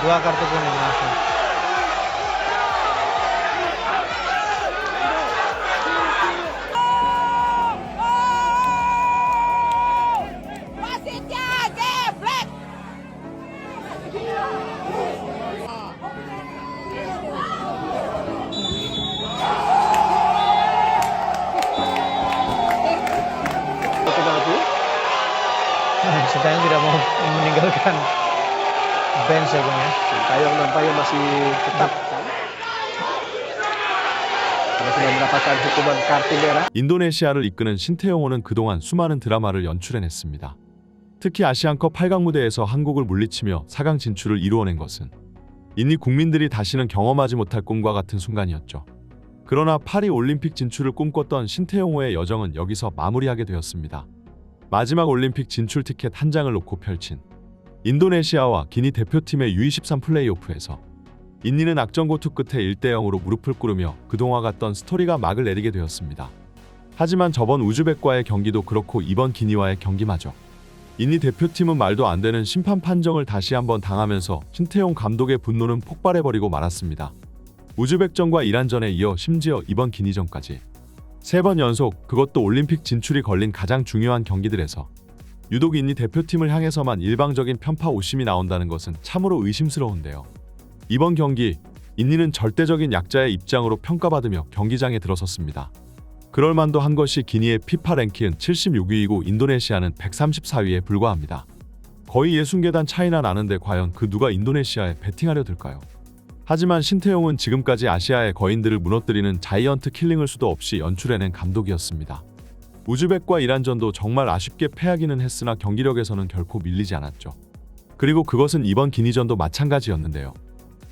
Dua kartu kuning langsung. Wasitnya geblek. Sintayong tidak mau meninggalkan bench ya Bung ya. Sintayong nampaknya masih tetap kan? Karena sudah mendapatkan hukuman kartu merah. 인도네시아를 이끄는 신태용호는 그동안 수많은 드라마를 연출해냈습니다. 특히 아시안컵 8강 무대에서 한국을 물리치며 4강 진출을 이루어낸 것은 이니 국민들이 다시는 경험하지 못할 꿈과 같은 순간이었죠. 그러나 파리 올림픽 진출을 꿈꿨던 신태용호의 여정은 여기서 마무리하게 되었습니다. 마지막 올림픽 진출 티켓 한 장을 놓고 펼친 인도네시아와 기니 대표팀의 U23 플레이오프에서 인니는 악전고투 끝에 1대0으로 무릎을 꿇으며 그동안 갔던 스토리가 막을 내리게 되었습니다. 하지만 저번 우즈벡과의 경기도 그렇고 이번 기니와의 경기마저 인니 대표팀은 말도 안 되는 심판 판정을 다시 한번 당하면서 신태용 감독의 분노는 폭발해버리고 말았습니다. 우즈벡전과 이란전에 이어 심지어 이번 기니전까지 3번 연속, 그것도 올림픽 진출이 걸린 가장 중요한 경기들에서 유독 인니 대표팀을 향해서만 일방적인 편파 오심이 나온다는 것은 참으로 의심스러운데요. 이번 경기, 인니는 절대적인 약자의 입장으로 평가받으며 경기장에 들어섰습니다. 그럴 만도 한 것이 기니의 피파 랭킹은 76위이고 인도네시아는 134위에 불과합니다. 거의 60계단 차이나 나는데 과연 그 누가 인도네시아에 배팅하려 들까요? 하지만 신태용은 지금까지 아시아의 거인들을 무너뜨리는 자이언트 킬링을 수도 없이 연출해낸 감독이었습니다. 우즈벡과 이란전도 정말 아쉽게 패하기는 했으나 경기력에서는 결코 밀리지 않았죠. 그리고 그것은 이번 기니전도 마찬가지였는데요.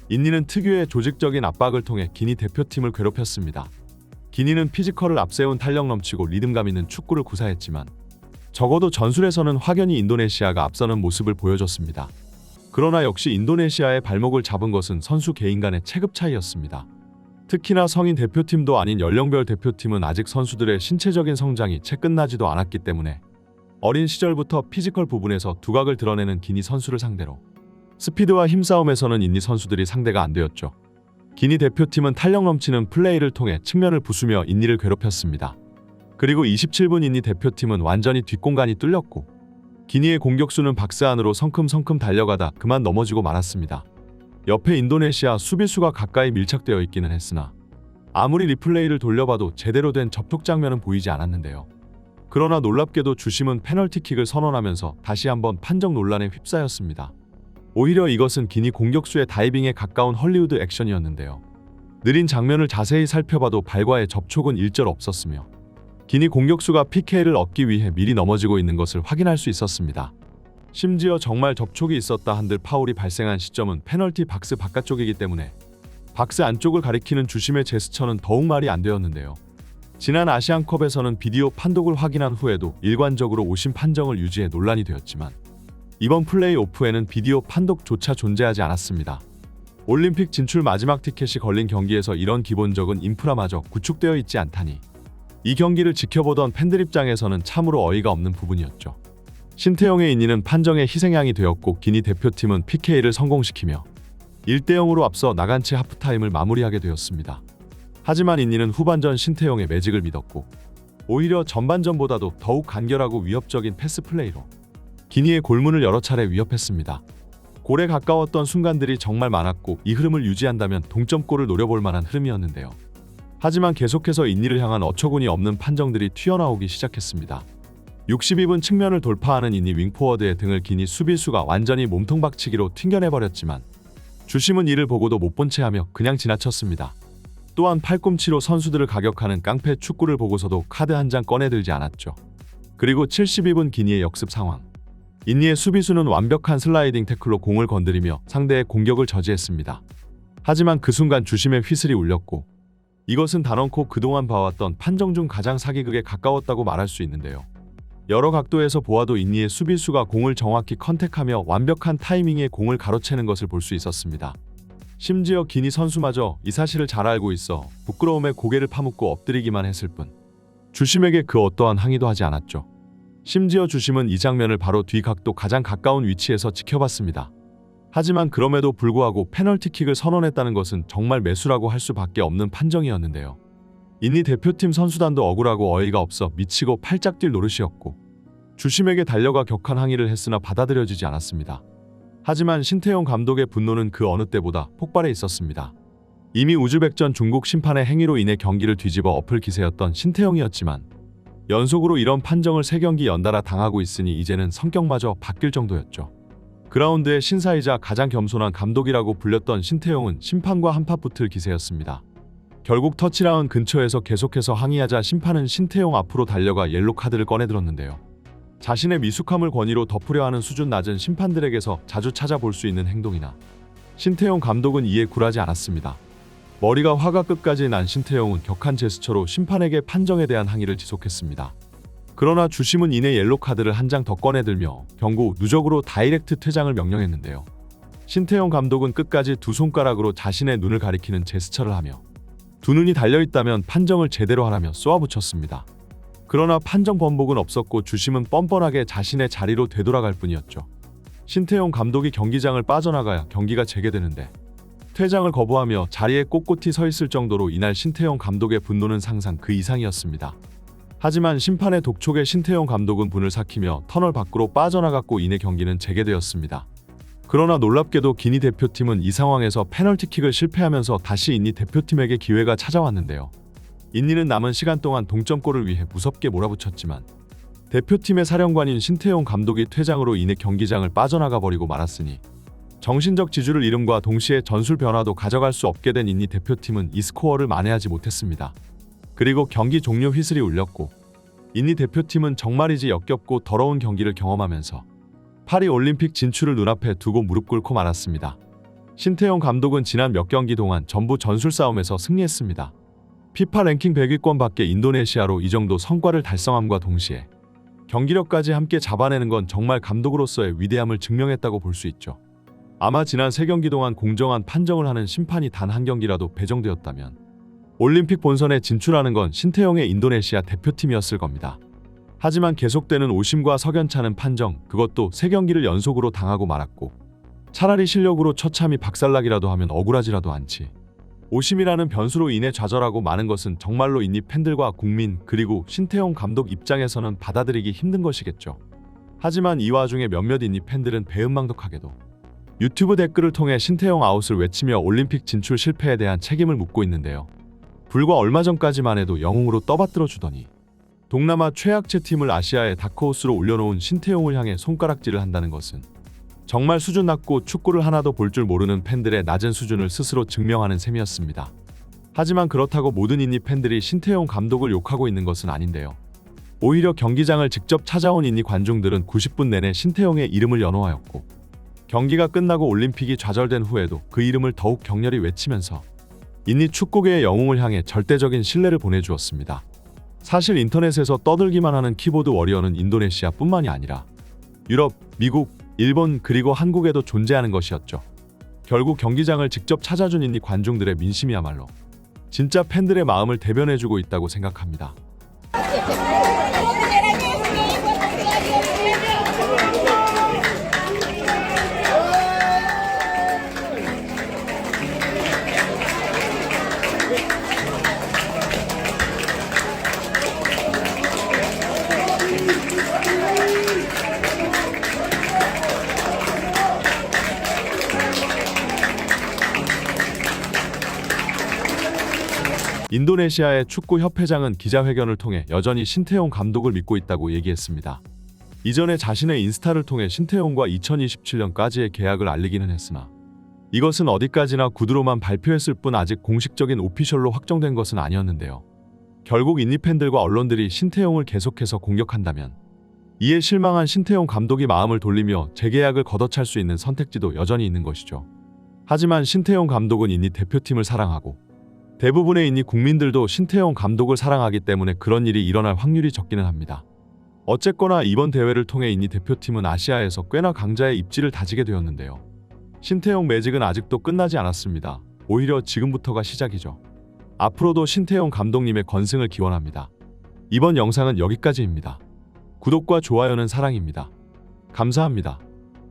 인니는 특유의 조직적인 압박을 통해 기니 대표팀을 괴롭혔습니다. 기니는 피지컬을 앞세운 탄력 넘치고 리듬감 있는 축구를 구사했지만 적어도 전술에서는 확연히 인도네시아가 앞서는 모습을 보여줬습니다. 그러나 역시 인도네시아의 발목을 잡은 것은 선수 개인 간의 체급 차이였습니다. 특히나 성인 대표팀도 아닌 연령별 대표팀은 아직 선수들의 신체적인 성장이 채 끝나지도 않았기 때문에 어린 시절부터 피지컬 부분에서 두각을 드러내는 기니 선수를 상대로 스피드와 힘싸움에서는 인니 선수들이 상대가 안 되었죠. 기니 대표팀은 탄력 넘치는 플레이를 통해 측면을 부수며 인니를 괴롭혔습니다. 그리고 27분 인니 대표팀은 완전히 뒷공간이 뚫렸고 기니의 공격수는 박스 안으로 성큼성큼 달려가다 그만 넘어지고 말았습니다. 옆에 인도네시아 수비수가 가까이 밀착되어 있기는 했으나 아무리 리플레이를 돌려봐도 제대로 된 접촉 장면은 보이지 않았는데요. 그러나 놀랍게도 주심은 페널티킥을 선언하면서 다시 한번 판정 논란에 휩싸였습니다. 오히려 이것은 기니 공격수의 다이빙에 가까운 헐리우드 액션이었는데요. 느린 장면을 자세히 살펴봐도 발과의 접촉은 일절 없었으며 기니 공격수가 PK를 얻기 위해 미리 넘어지고 있는 것을 확인할 수 있었습니다. 심지어 정말 접촉이 있었다 한들 파울이 발생한 시점은 페널티 박스 바깥쪽이기 때문에 박스 안쪽을 가리키는 주심의 제스처는 더욱 말이 안 되었는데요. 지난 아시안컵에서는 비디오 판독을 확인한 후에도 일관적으로 오심 판정을 유지해 논란이 되었지만 이번 플레이오프에는 비디오 판독조차 존재하지 않았습니다. 올림픽 진출 마지막 티켓이 걸린 경기에서 이런 기본적인 인프라마저 구축되어 있지 않다니 이 경기를 지켜보던 팬들 입장에서는 참으로 어이가 없는 부분이었죠. 신태용의 인니는 판정의 희생양이 되었고 기니 대표팀은 PK를 성공시키며 1대0으로 앞서 나간 채 하프타임을 마무리하게 되었습니다. 하지만 인니는 후반전 신태용의 매직을 믿었고 오히려 전반전보다도 더욱 간결하고 위협적인 패스 플레이로 기니의 골문을 여러 차례 위협했습니다. 골에 가까웠던 순간들이 정말 많았고 이 흐름을 유지한다면 동점골을 노려볼 만한 흐름이었는데요. 하지만 계속해서 인니를 향한 어처구니 없는 판정들이 튀어나오기 시작했습니다. 62분 측면을 돌파하는 인니 윙포워드의 등을 기니 수비수가 완전히 몸통 박치기로 튕겨내버렸지만 주심은 이를 보고도 못 본 채 하며 그냥 지나쳤습니다. 또한 팔꿈치로 선수들을 가격하는 깡패 축구를 보고서도 카드 한 장 꺼내들지 않았죠. 그리고 72분 기니의 역습 상황. 인니의 수비수는 완벽한 슬라이딩 태클로 공을 건드리며 상대의 공격을 저지했습니다. 하지만 그 순간 주심의 휘슬이 울렸고 이것은 단언코 그동안 봐왔던 판정 중 가장 사기극에 가까웠다고 말할 수 있는데요. 여러 각도에서 보아도 인니의 수비수가 공을 정확히 컨택하며 완벽한 타이밍에 공을 가로채는 것을 볼 수 있었습니다. 심지어 기니 선수마저 이 사실을 잘 알고 있어 부끄러움에 고개를 파묻고 엎드리기만 했을 뿐 주심에게 그 어떠한 항의도 하지 않았죠. 심지어 주심은 이 장면을 바로 뒤 각도 가장 가까운 위치에서 지켜봤습니다. 하지만 그럼에도 불구하고 페널티킥을 선언했다는 것은 정말 매수라고 할 수밖에 없는 판정이었는데요. 인니 대표팀 선수단도 억울하고 어이가 없어 미치고 팔짝 뛸 노릇이었고 주심에게 달려가 격한 항의를 했으나 받아들여지지 않았습니다. 하지만 신태용 감독의 분노는 그 어느 때보다 폭발해 있었습니다. 이미 우즈벡전 중국 심판의 행위로 인해 경기를 뒤집어 엎을 기세였던 신태용이었지만 연속으로 이런 판정을 3경기 연달아 당하고 있으니 이제는 성격마저 바뀔 정도였죠. 그라운드의 신사이자 가장 겸손한 감독이라고 불렸던 신태용은 심판과 한파 붙을 기세였습니다. 결국 터치라운 근처에서 계속해서 항의하자 심판은 신태용 앞으로 달려가 옐로 카드를 꺼내들었는데요. 자신의 미숙함을 권위로 덮으려 하는 수준 낮은 심판들에게서 자주 찾아볼 수 있는 행동이나 신태용 감독은 이에 굴하지 않았습니다. 머리가 화가 끝까지 난 신태용은 격한 제스처로 심판에게 판정에 대한 항의를 지속했습니다. 그러나 주심은 이내 옐로 카드를 한 장 더 꺼내들며 경고 누적으로 다이렉트 퇴장을 명령했는데요. 신태용 감독은 끝까지 두 손가락으로 자신의 눈을 가리키는 제스처를 하며 두 눈이 달려있다면 판정을 제대로 하라며 쏘아붙였습니다. 그러나 판정 번복은 없었고 주심은 뻔뻔하게 자신의 자리로 되돌아갈 뿐이었죠. 신태용 감독이 경기장을 빠져나가야 경기가 재개되는데 퇴장을 거부하며 자리에 꼿꼿이 서 있을 정도로 이날 신태용 감독의 분노는 상상 그 이상이었습니다. 하지만 심판의 독촉에 신태용 감독은 분을 삭히며 터널 밖으로 빠져나갔고 이내 경기는 재개되었습니다. 그러나 놀랍게도 기니 대표팀은 이 상황에서 페널티킥을 실패하면서 다시 인니 대표팀에게 기회가 찾아왔는데요. 인니는 남은 시간 동안 동점골을 위해 무섭게 몰아붙였지만 대표팀의 사령관인 신태용 감독이 퇴장으로 인해 경기장을 빠져나가 버리고 말았으니 정신적 지주를 잃음과 동시에 전술 변화도 가져갈 수 없게 된 인니 대표팀은 이 스코어를 만회하지 못했습니다. 그리고 경기 종료 휘슬이 울렸고 인니 대표팀은 정말이지 역겹고 더러운 경기를 경험하면서 파리 올림픽 진출을 눈앞에 두고 무릎 꿇고 말았습니다. 신태용 감독은 지난 몇 경기 동안 전부 전술 싸움에서 승리했습니다. 피파 랭킹 100위권 밖의 인도네시아로 이 정도 성과를 달성함과 동시에 경기력까지 함께 잡아내는 건 정말 감독으로서의 위대함을 증명했다고 볼 수 있죠. 아마 지난 3경기 동안 공정한 판정을 하는 심판이 단 한 경기라도 배정되었다면 올림픽 본선에 진출하는 건 신태용의 인도네시아 대표팀이었을 겁니다. 하지만 계속되는 오심과 석연찮은 판정, 그것도 3경기를 연속으로 당하고 말았고 차라리 실력으로 처참히 박살나기라도 하면 억울하지라도 않지. 오심이라는 변수로 인해 좌절하고 마는 것은 정말로 인니 팬들과 국민 그리고 신태용 감독 입장에서는 받아들이기 힘든 것이겠죠. 하지만 이 와중에 몇몇 인니 팬들은 배은망덕하게도 유튜브 댓글을 통해 신태용 아웃을 외치며 올림픽 진출 실패에 대한 책임을 묻고 있는데요. 불과 얼마 전까지만 해도 영웅으로 떠받들어 주더니 동남아 최약체 팀을 아시아의 다크호스로 올려놓은 신태용을 향해 손가락질을 한다는 것은 정말 수준 낮고 축구를 하나도 볼 줄 모르는 팬들의 낮은 수준을 스스로 증명하는 셈이었습니다. 하지만 그렇다고 모든 인니 팬들이 신태용 감독을 욕하고 있는 것은 아닌데요. 오히려 경기장을 직접 찾아온 인니 관중들은 90분 내내 신태용의 이름을 연호하였고 경기가 끝나고 올림픽이 좌절된 후에도 그 이름을 더욱 격렬히 외치면서 인니 축구계의 영웅을 향해 절대적인 신뢰를 보내주었습니다. 사실 인터넷에서 떠들기만 하는 키보드 워리어는 인도네시아뿐만이 아니라 유럽, 미국, 일본 그리고 한국에도 존재하는 것이었죠. 결국 경기장을 직접 찾아준 인니 관중들의 민심이야말로 진짜 팬들의 마음을 대변해주고 있다고 생각합니다. 인도네시아의 축구협회장은 기자회견을 통해 여전히 신태용 감독을 믿고 있다고 얘기했습니다. 이전에 자신의 인스타를 통해 신태용과 2027년까지의 계약을 알리기는 했으나 이것은 어디까지나 구두로만 발표했을 뿐 아직 공식적인 오피셜로 확정된 것은 아니었는데요. 결국 인니 팬들과 언론들이 신태용을 계속해서 공격한다면 이에 실망한 신태용 감독이 마음을 돌리며 재계약을 걷어찰 수 있는 선택지도 여전히 있는 것이죠. 하지만 신태용 감독은 인니 대표팀을 사랑하고 대부분의 인니 국민들도 신태용 감독을 사랑하기 때문에 그런 일이 일어날 확률이 적기는 합니다. 어쨌거나 이번 대회를 통해 인니 대표팀은 아시아에서 꽤나 강자의 입지를 다지게 되었는데요. 신태용 매직은 아직도 끝나지 않았습니다. 오히려 지금부터가 시작이죠. 앞으로도 신태용 감독님의 건승을 기원합니다. 이번 영상은 여기까지입니다. 구독과 좋아요는 사랑입니다. 감사합니다.